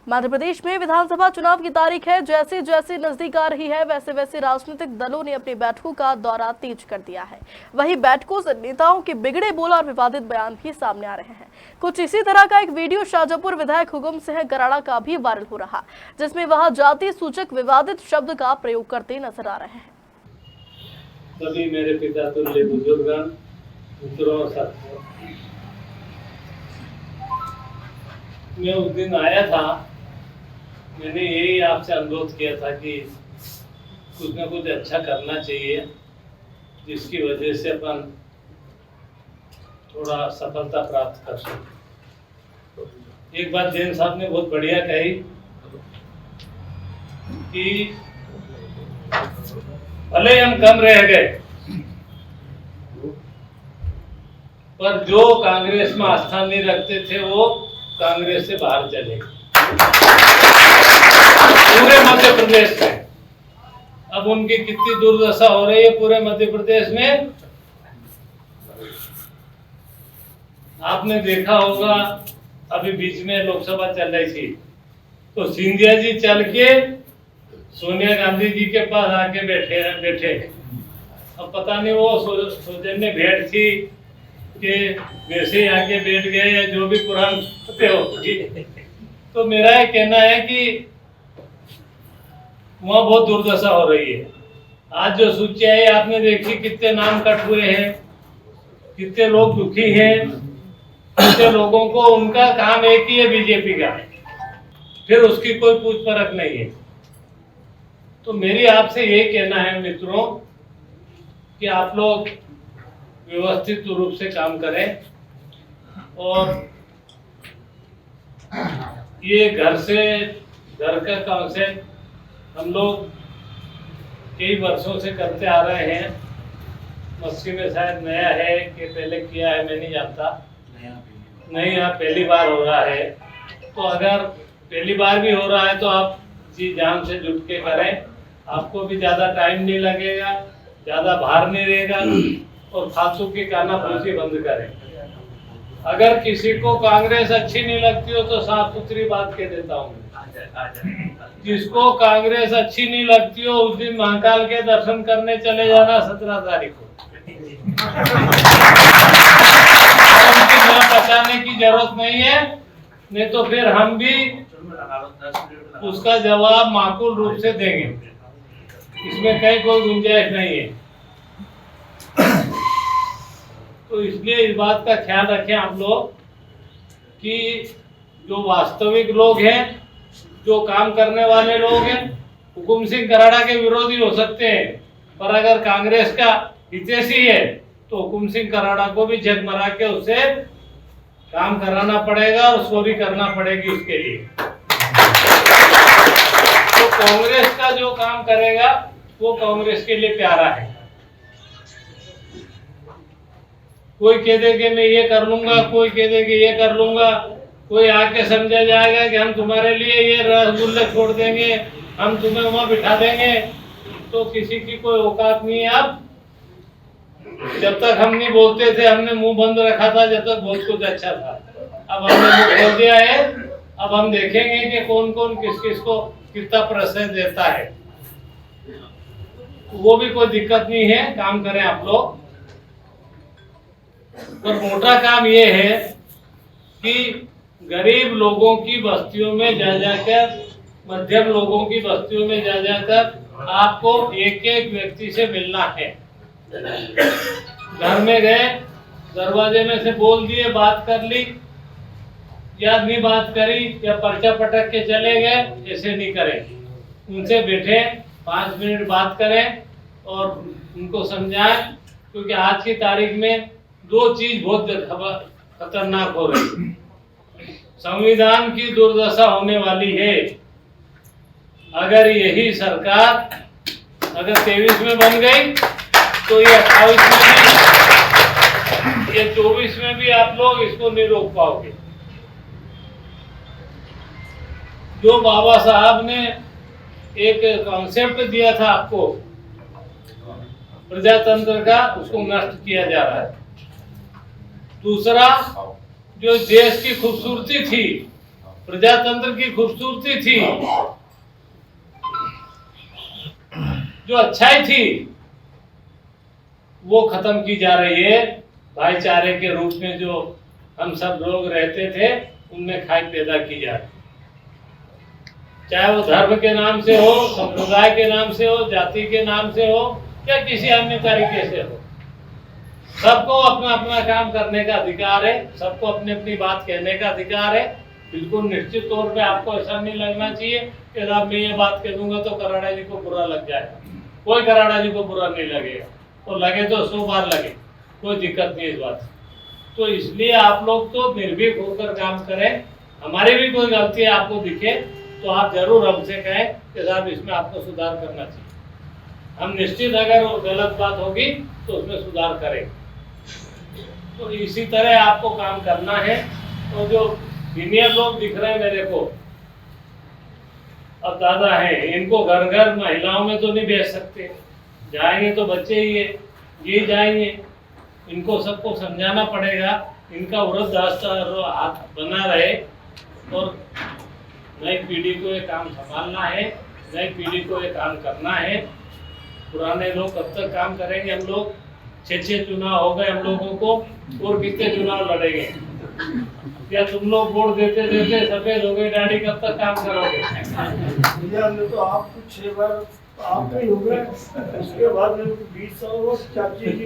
मध्य प्रदेश में विधानसभा चुनाव की तारीख है। जैसे जैसे नजदीक आ रही है वैसे वैसे राजनीतिक दलों ने अपनी बैठकों का दौरा तेज कर दिया है। वहीं बैठकों से नेताओं के बिगड़े बोल और विवादित बयान भी सामने आ रहे हैं। कुछ इसी तरह का एक वीडियो शाहजहांपुर विधायक हुकुम सिंह कराड़ा का भी वायरल हो रहा, जिसमें वह जाति सूचक विवादित शब्द का प्रयोग करते नजर आ रहे हैं। सभी मेरे पिता तुल्य बुजुर्गगण, मित्रों और साथियों, मैं उस दिन आया था, मैंने यही आपसे अनुरोध किया था कि कुछ ना कुछ अच्छा करना चाहिए जिसकी वजह से अपन थोड़ा सफलता प्राप्त कर सकें। एक बात जैन साहब ने बहुत बढ़िया कही कि भले हम कम रह गए पर जो कांग्रेस में आस्था नहीं रखते थे वो कांग्रेस से बाहर चले गए पूरे मध्य प्रदेश में। अब उनकी कितनी दुर्दशा हो रही है पूरे मध्य प्रदेश में, आपने देखा होगा। अभी बीच में लोकसभा चल रही थी तो सिंधिया जी चल के सोनिया गांधी जी के पास आके बैठे। अब पता नहीं वो सौजन्य भेंट थी कि वैसे ही आके बैठ गए या जो भी पुराण होगी। तो मेरा ये कहना है कि वहाँ बहुत दुर्दशा हो रही है। आज जो सूची आई आपने देखी, कितने नाम कट हुए हैं, कितने लोग दुखी हैं, कितने लोगों को उनका काम एक ही है बीजेपी का, फिर उसकी कोई पूछ परख नहीं है। तो मेरी आपसे यही कहना है मित्रों कि आप लोग व्यवस्थित रूप से काम करें और ये घर का कॉन्सेप्ट हम लोग कई वर्षों से करते आ रहे हैं। मस्सी में शायद नया है कि पहले किया है, मैं नहीं जानता। नहीं, यहाँ पहली बार हो रहा है। तो अगर पहली बार भी हो रहा है तो आप जी जान से जुट के करें, आपको भी ज़्यादा टाइम नहीं लगेगा, ज़्यादा भार नहीं रहेगा और फालतू की कानाफूसी बंद करें। अगर किसी को कांग्रेस अच्छी नहीं लगती हो तो साफ सुथरी बात कह देता हूँ, जिसको कांग्रेस अच्छी नहीं लगती हो उस दिन महाकाल के दर्शन करने चले जाना 17 तारीख को। बचाने की जरूरत नहीं है, नहीं तो फिर हम भी उसका जवाब माकूल रूप से देंगे, इसमें कहीं कोई गुंजाइश नहीं है। तो इसलिए इस बात का ख्याल रखें आप लोग कि जो वास्तविक लोग हैं, जो काम करने वाले लोग हैं, हुकुम सिंह कराड़ा के विरोधी हो सकते हैं, पर अगर कांग्रेस का हितैषी है तो हुकुम सिंह कराड़ा को भी झकमरा के उससे काम कराना पड़ेगा और चोरी करना पड़ेगी उसके लिए। तो कांग्रेस का जो काम करेगा वो कांग्रेस के लिए प्यारा है। कोई कह दे कि मैं ये कर लूंगा, कोई कह दे कि ये कर लूंगा, कोई आके समझा जाएगा कि हम तुम्हारे लिए ये रसगुल्ले छोड़ देंगे, हम तुम्हें वहां बिठा देंगे, तो किसी की कोई औकात नहीं है। अब जब तक हम नहीं बोलते थे हमने मुंह बंद रखा था, जब तक बहुत कुछ अच्छा था। अब हमने मुंह खोल दिया है, अब हम देखेंगे कि कौन कौन किस किस को कितना प्रेशर देता है। वो भी कोई दिक्कत नहीं है, काम करें आप लोग। और मोटा काम ये है कि गरीब लोगों की बस्तियों में जा जाकर, मध्यम लोगों की बस्तियों में जा जाकर आपको एक एक व्यक्ति से मिलना है। घर में गए, दरवाजे में से बोल दिए, बात कर ली या नहीं बात करी या पर्चा पटक के चले गए, ऐसे नहीं करें। उनसे बैठे 5 मिनट बात करें और उनको समझाएं, क्योंकि आज की तारीख में 2 चीज बहुत खतरनाक हो रही है। संविधान की दुर्दशा होने वाली है। अगर यही सरकार अगर 23 में बन गई तो ये 28 में भी, ये 24 में भी आप लोग इसको नहीं रोक पाओगे। जो बाबा साहब ने एक कॉन्सेप्ट दिया था आपको प्रजातंत्र का, उसको नष्ट किया जा रहा है। दूसरा, जो देश की खूबसूरती थी प्रजातंत्र की खूबसूरती थी, जो अच्छाई थी, वो खत्म की जा रही है। भाईचारे के रूप में जो हम सब लोग रहते थे, उनमें खाई पैदा की जा रही है। चाहे वो धर्म के नाम से हो, संप्रदाय के नाम से हो, जाति के नाम से हो, या किसी अन्य तरीके से हो, सबको अपना अपना काम करने का अधिकार है, सबको अपनी अपनी बात कहने का अधिकार है। बिल्कुल निश्चित तौर पे आपको ऐसा नहीं लगना चाहिए कि साहब मैं ये बात कह दूंगा तो कराड़ा जी को बुरा लग जाएगा। कोई कराड़ा जी को बुरा नहीं लगेगा, और लगे तो 100 बार लगे, कोई दिक्कत नहीं इस बात से। तो इसलिए आप लोग तो निर्भीक होकर काम करें। हमारी भी कोई गलती आपको दिखे तो आप जरूर हमसे कहें कि साहब इसमें आपको सुधार करना चाहिए। हम निश्चित अगर वो गलत बात होगी तो उसमें सुधार करें। तो इसी तरह आपको काम करना है। तो जो सीनियर लोग दिख रहे हैं मेरे को, अब दादा हैं, इनको घर घर महिलाओं में तो नहीं भेज सकते, जाएंगे तो बच्चे ही है, ये जाएंगे, इनको सबको समझाना पड़ेगा। इनका वृद्धावस्था हाथ बना रहे, और नई पीढ़ी को ये काम संभालना है, नई पीढ़ी को ये काम करना है। पुराने लोग कब तक काम करेंगे? हम लोग 6 चुनाव हो गए हम लोगों को, और कितने चुनाव लड़ेंगे? या तुम लोग वोट देते देते सफेद हो गए डैडी, कब तक काम करोगे? हमने तो आपको 6 बार आप ही हो गए, उसके बाद मेरे को 20 साल वो चाची जी